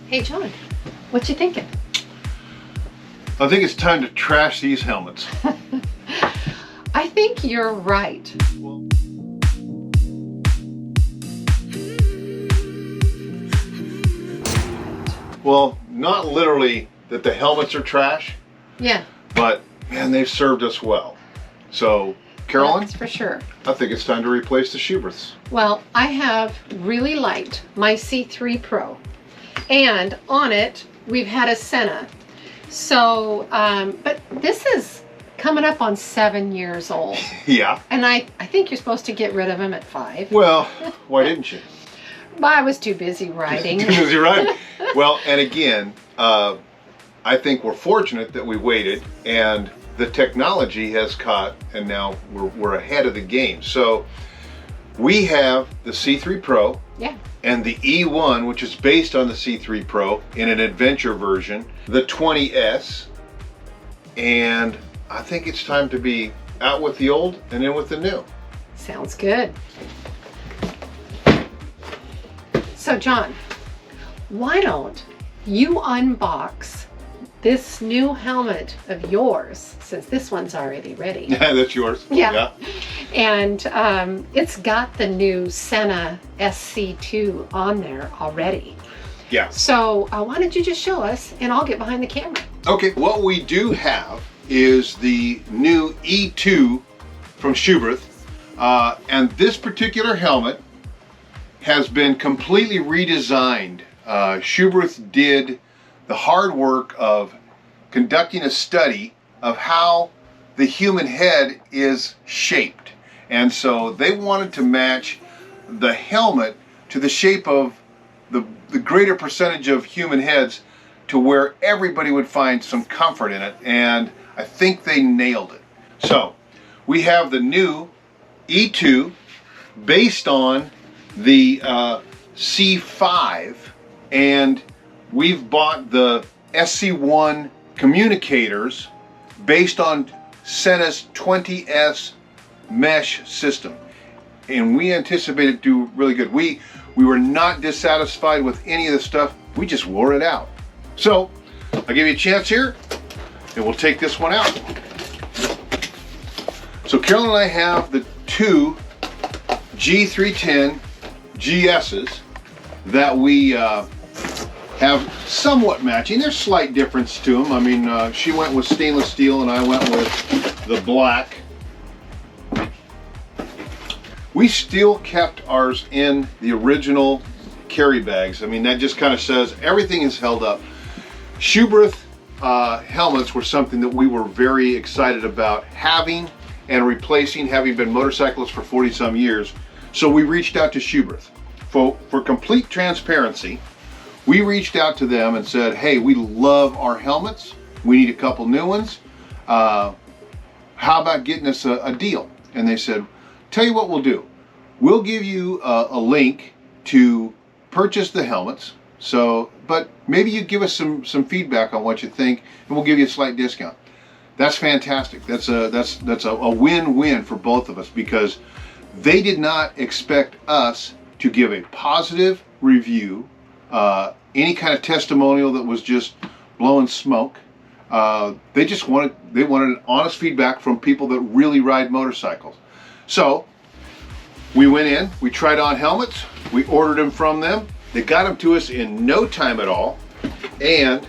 Hey John, what you thinking? I think it's time to trash these helmets. I think you're right. Well, not literally that the helmets are trash, Yeah. but man, they've served us well. So, Carolyn, That's for sure. I think it's time to replace the Schuberths. Well, I have really liked my C3 Pro, and on it we've had a Sena. So, but this is coming up on 7 years old. Yeah. And I think you're supposed to get rid of him at 5. Well, why didn't you? But I was too busy riding. You're right. Well, and again, I think we're fortunate that we waited, and the technology has caught, and now we're ahead of the game. So we have the C3 Pro. Yeah. And the E1, which is based on the C3 Pro in an adventure version, the 20S, and I think it's time to be out with the old and in with the new. Sounds good. So John, why don't you unbox this new helmet of yours, since this one's already ready. Yeah, that's yours. Yeah. And it's got the new Sena SC2 on there already. Yeah. So why don't you just show us and I'll get behind the camera. Okay, what we do have is the new E2 from Schuberth. And this particular helmet has been completely redesigned. Schuberth did the hard work of conducting a study of how the human head is shaped. And so they wanted to match the helmet to the shape of the greater percentage of human heads to where everybody would find some comfort in it. And I think they nailed it. So we have the new E2 based on the C5, and we've bought the SC1 communicators based on Sena's 20S mesh system, and we anticipate it to do really good. We were not dissatisfied with any of the stuff. We just wore it out. So I'll give you a chance here, and we'll take this one out. So Carolyn and I have the two G310 GS's that we have somewhat matching. There's slight difference to them. I mean, she went with stainless steel and I went with the black. We still kept ours in the original carry bags. I mean, that just kind of says everything is held up. Schuberth helmets were something that we were very excited about having and replacing, having been motorcyclists for 40 some years. So we reached out to Schuberth. For complete transparency, we reached out to them and said, hey, we love our helmets. We need a couple new ones. How about getting us a deal? And they said, tell you what we'll do. We'll give you a link to purchase the helmets. So, but maybe you give us some feedback on what you think, and we'll give you a slight discount. That's fantastic. That's a win-win for both of us, because they did not expect us to give a positive review, any kind of testimonial that was just blowing smoke. They wanted honest feedback from people that really ride motorcycles. So we went in, we tried on helmets, we ordered them from them. They got them to us in no time at all, and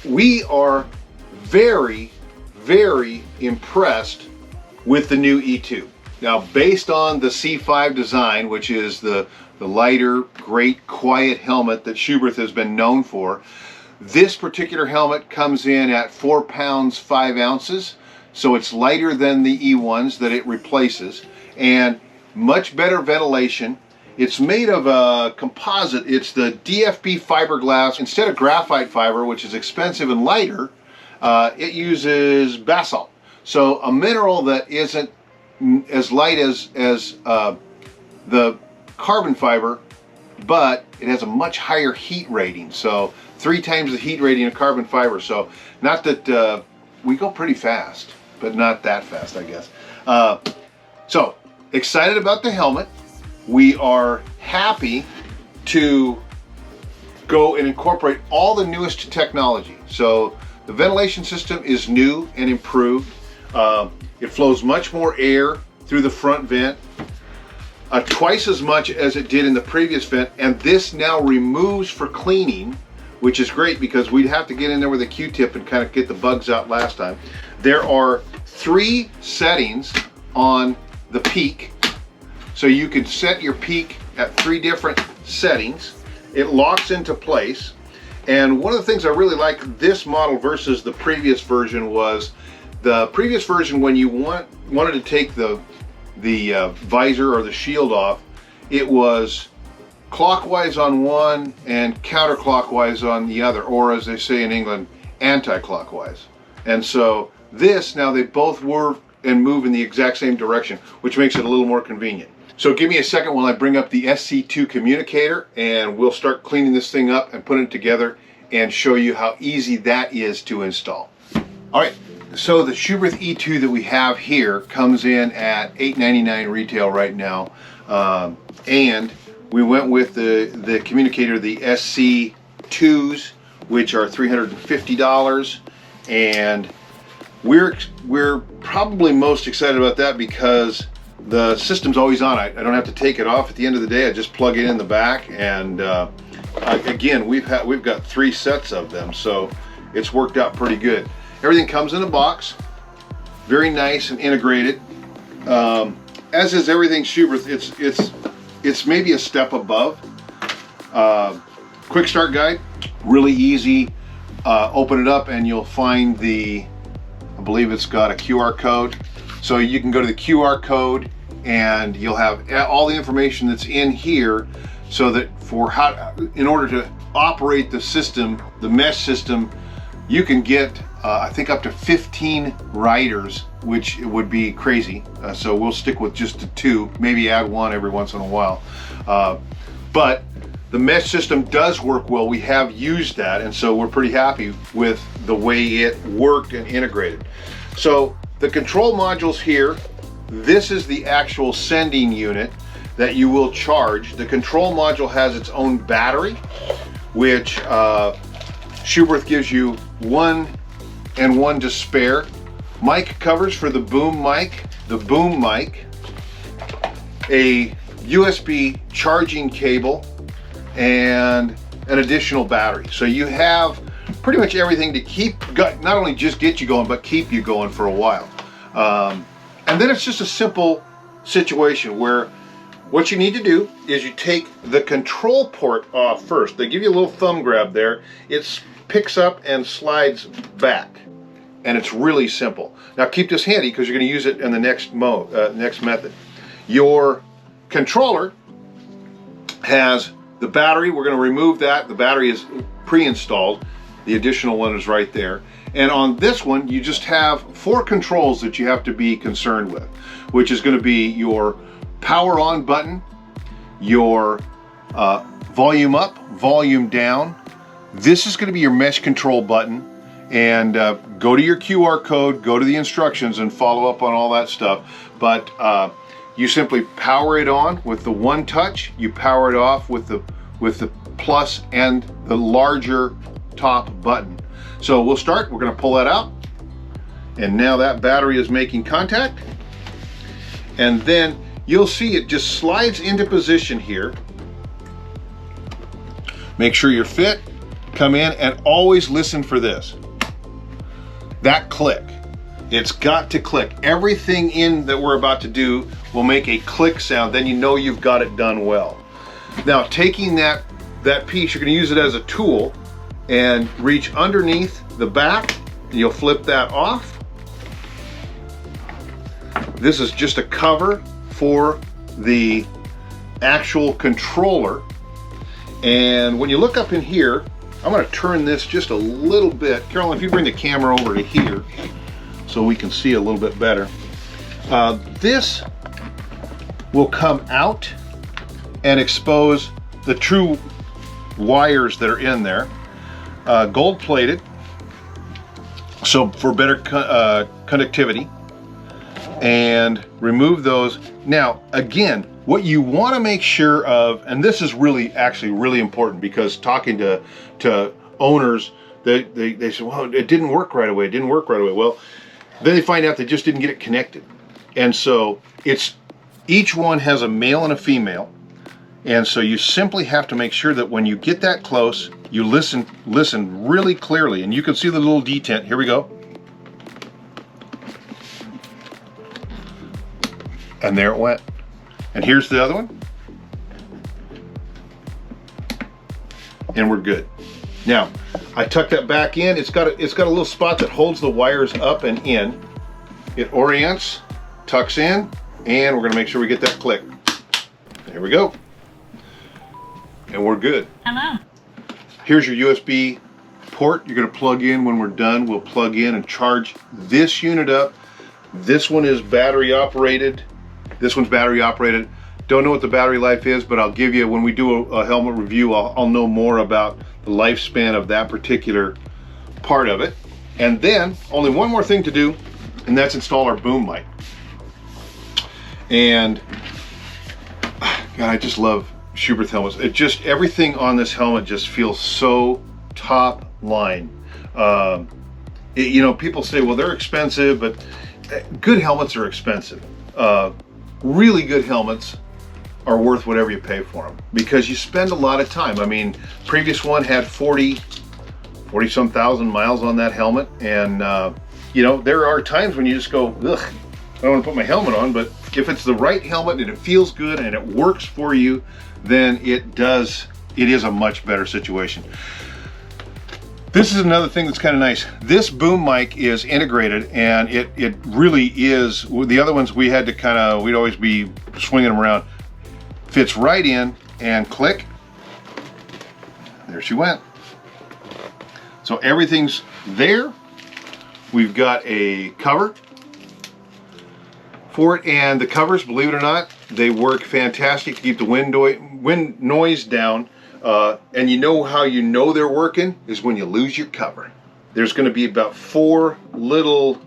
we are very, very impressed with the new E2. Now, based on the C5 design, which is the lighter, great, quiet helmet that Schuberth has been known for, this particular helmet comes in at 4 pounds 5 ounces, so it's lighter than the E1s that it replaces, and much better ventilation. It's made of a composite. It's the DFB fiberglass. Instead of graphite fiber, which is expensive and lighter, it uses basalt. So a mineral that isn't as light as the carbon fiber, but it has a much higher heat rating. So 3 times the heat rating of carbon fiber. So not that we go pretty fast, but not that fast, I guess. So excited about the helmet. We are happy to go and incorporate all the newest technology. So the ventilation system is new and improved. It flows much more air through the front vent, twice as much as it did in the previous vent, and this now removes for cleaning, which is great because we'd have to get in there with a Q-tip and kind of get the bugs out last time. There are 3 settings on the peak, so you can set your peak at 3 different settings. It locks into place, and one of the things I really like this model versus the previous version was the previous version, when you wanted to take the visor or the shield off, it was clockwise on one and counterclockwise on the other, or as they say in England, anti-clockwise. And so this, now they both work and move in the exact same direction, which makes it a little more convenient. So give me a second while I bring up the SC2 communicator, and we'll start cleaning this thing up and putting it together and show you how easy that is to install. All right, so the Schuberth E2 that we have here comes in at $8.99 retail right now, and we went with the communicator, the SC2s, which are $350, and we're probably most excited about that because the system's always on. I don't have to take it off at the end of the day. I just plug it in the back, and again, we've got 3 sets of them, so it's worked out pretty good. Everything comes in a box, very nice and integrated. As is everything Schuberth, it's maybe a step above. Quick start guide, really easy. Open it up and you'll find I believe it's got a QR code. So you can go to the QR code and you'll have all the information that's in here, so that in order to operate the system, the mesh system, you can get I think up to 15 riders, which would be crazy. So we'll stick with just the 2, maybe add 1 every once in a while. But the mesh system does work well. We have used that, and so we're pretty happy with the way it worked and integrated. So the control modules here, this is the actual sending unit that you will charge. The control module has its own battery, which Schuberth gives you 1 and 1 to spare. Mic covers for the boom mic, a USB charging cable, and an additional battery. So you have pretty much everything to not only just get you going, but keep you going for a while. And then it's just a simple situation where what you need to do is you take the control port off first. They give you a little thumb grab there. It picks up and slides back, and it's really simple. Now keep this handy because you're going to use it in the next method. Your controller has the battery. We're going to remove that. The battery is pre-installed. The additional one is right there. And on this one, you just have 4 controls that you have to be concerned with, which is going to be your power on button, your volume up, volume down. This is going to be your mesh control button, and go to your QR code, go to the instructions and follow up on all that stuff. But you simply power it on with the 1 touch, you power it off with the plus and the larger top button. So we'll start, we're going to pull that out, and now that battery is making contact, and then you'll see it just slides into position here. Make sure you're fit, come in, and always listen for this. That click. It's got to click. Everything in that we're about to do will make a click sound, then you know you've got it done well. Now taking that piece, you're going to use it as a tool and reach underneath the back. You'll flip that off. This is just a cover for the actual controller. And when you look up in here, I'm going to turn this just a little bit. Carolyn, if you bring the camera over to here so we can see a little bit better. This will come out and expose the true wires that are in there. Gold plated, so for better conductivity, and remove those. Now again, What you want to make sure of, and this is actually really important, because talking to owners, they say, well, it didn't work right away. It didn't work right away. Well, then they find out they just didn't get it connected. And so each one has a male and a female. And so you simply have to make sure that when you get that close, you listen really clearly. And you can see the little detent. Here we go. And there it went. And here's the other one. And we're good. Now, I tuck that back in. It's got a little spot that holds the wires up and in. It orients, tucks in, and we're gonna make sure we get that click. There we go. And we're good. Hello. Here's your USB port you're gonna plug in when we're done. We'll plug in and charge this unit up. This one is battery operated. This one's battery operated. Don't know what the battery life is, but I'll give you, when we do a helmet review, I'll know more about the lifespan of that particular part of it. And then only one more thing to do, and that's install our boom mic. And God, I just love Schuberth helmets. Everything on this helmet just feels so top line. You know, people say, well, they're expensive, but good helmets are expensive. Really good helmets are worth whatever you pay for them, because you spend a lot of time. I mean, previous one had 40 some thousand miles on that helmet, and you know, there are times when you just go, ugh, I don't want to put my helmet on. But if it's the right helmet and it feels good and it works for you, then it is a much better situation. This is another thing that's kind of nice. This boom mic is integrated, and it really is. The other ones we had to we'd always be swinging them around. Fits right in, and click. There she went. So everything's there. We've got a cover for it, and the covers, believe it or not, they work fantastic to keep the wind noise down. And you know how you know they're working is when you lose your cover. There's going to be about 4 little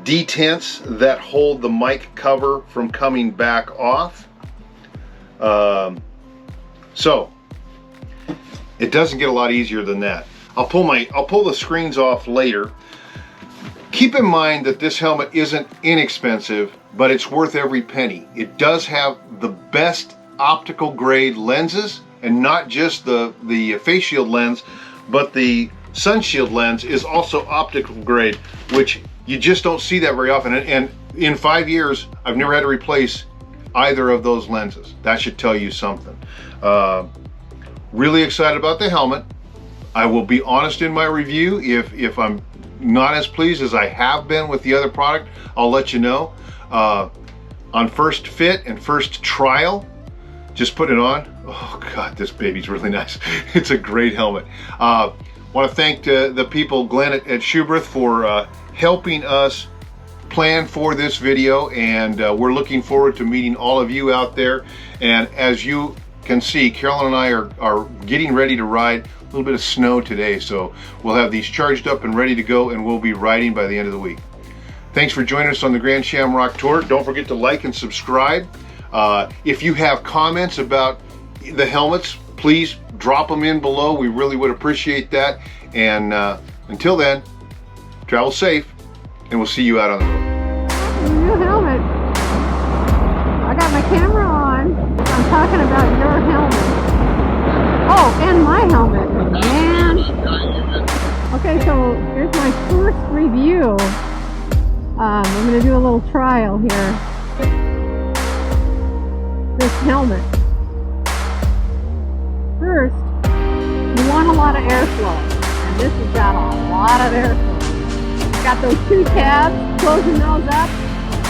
detents that hold the mic cover from coming back off. So it doesn't get a lot easier than that. I'll pull the screens off later. Keep in mind that this helmet isn't inexpensive, but it's worth every penny. It does have the best optical grade lenses, and not just the face shield lens, but the sun shield lens is also optical grade, which you just don't see that very often. And in 5 years, I've never had to replace either of those lenses. That should tell you something. Really excited about the helmet. I will be honest in my review. If I'm not as pleased as I have been with the other product, I'll let you know. On first fit and first trial, just put it on. Oh God, this baby's really nice. It's a great helmet. Want to thank the people, Glenn at Schuberth, for helping us plan for this video, and we're looking forward to meeting all of you out there. And as you can see, Carolyn and I are getting ready to ride. A little bit of snow today, so we'll have these charged up and ready to go, and we'll be riding by the end of the week. Thanks for joining us on the Grand Shamrock Tour. Don't forget to like and subscribe. If you have comments about the helmets, please drop them in below. We really would appreciate that. And until then, travel safe, and we'll see you out on the road. New helmet. I got my camera on. I'm talking about your helmet. Oh, and my helmet, man. Okay, so here's my first review. I'm going to do a little trial here. This helmet. First, you want a lot of airflow, and this has got a lot of airflow. It's got those 2 tabs, closing those up.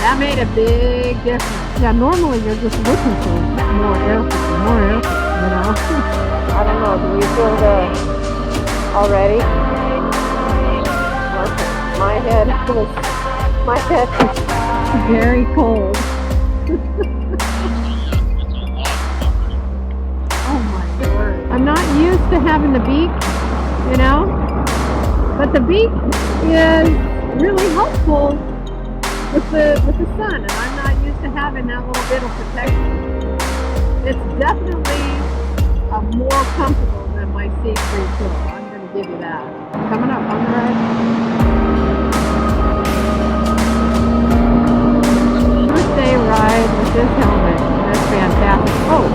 That made a big difference. Yeah, normally you're just looking for more airflow, you know. I don't know, do you feel the already? Okay. My head is very cold. Oh my word. I'm not used to having the beak, you know, but the beak is really helpful with the sun, and I'm not used to to having that little bit of protection. It's definitely more comfortable than my C3 Pro. I'm going to give you that. Coming up on the road. First day ride with this helmet. That's fantastic. Oh,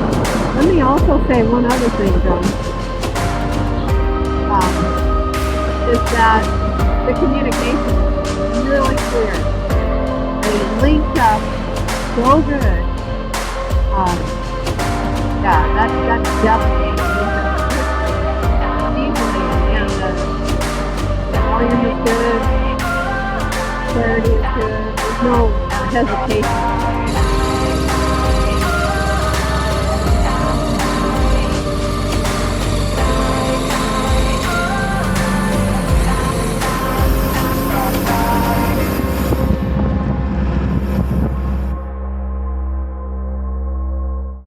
let me also say one other thing, John. Is that the communication is really clear. They linked up so good. Yeah, that's definitely easily, and the volume is good, clarity is good, there's no hesitation.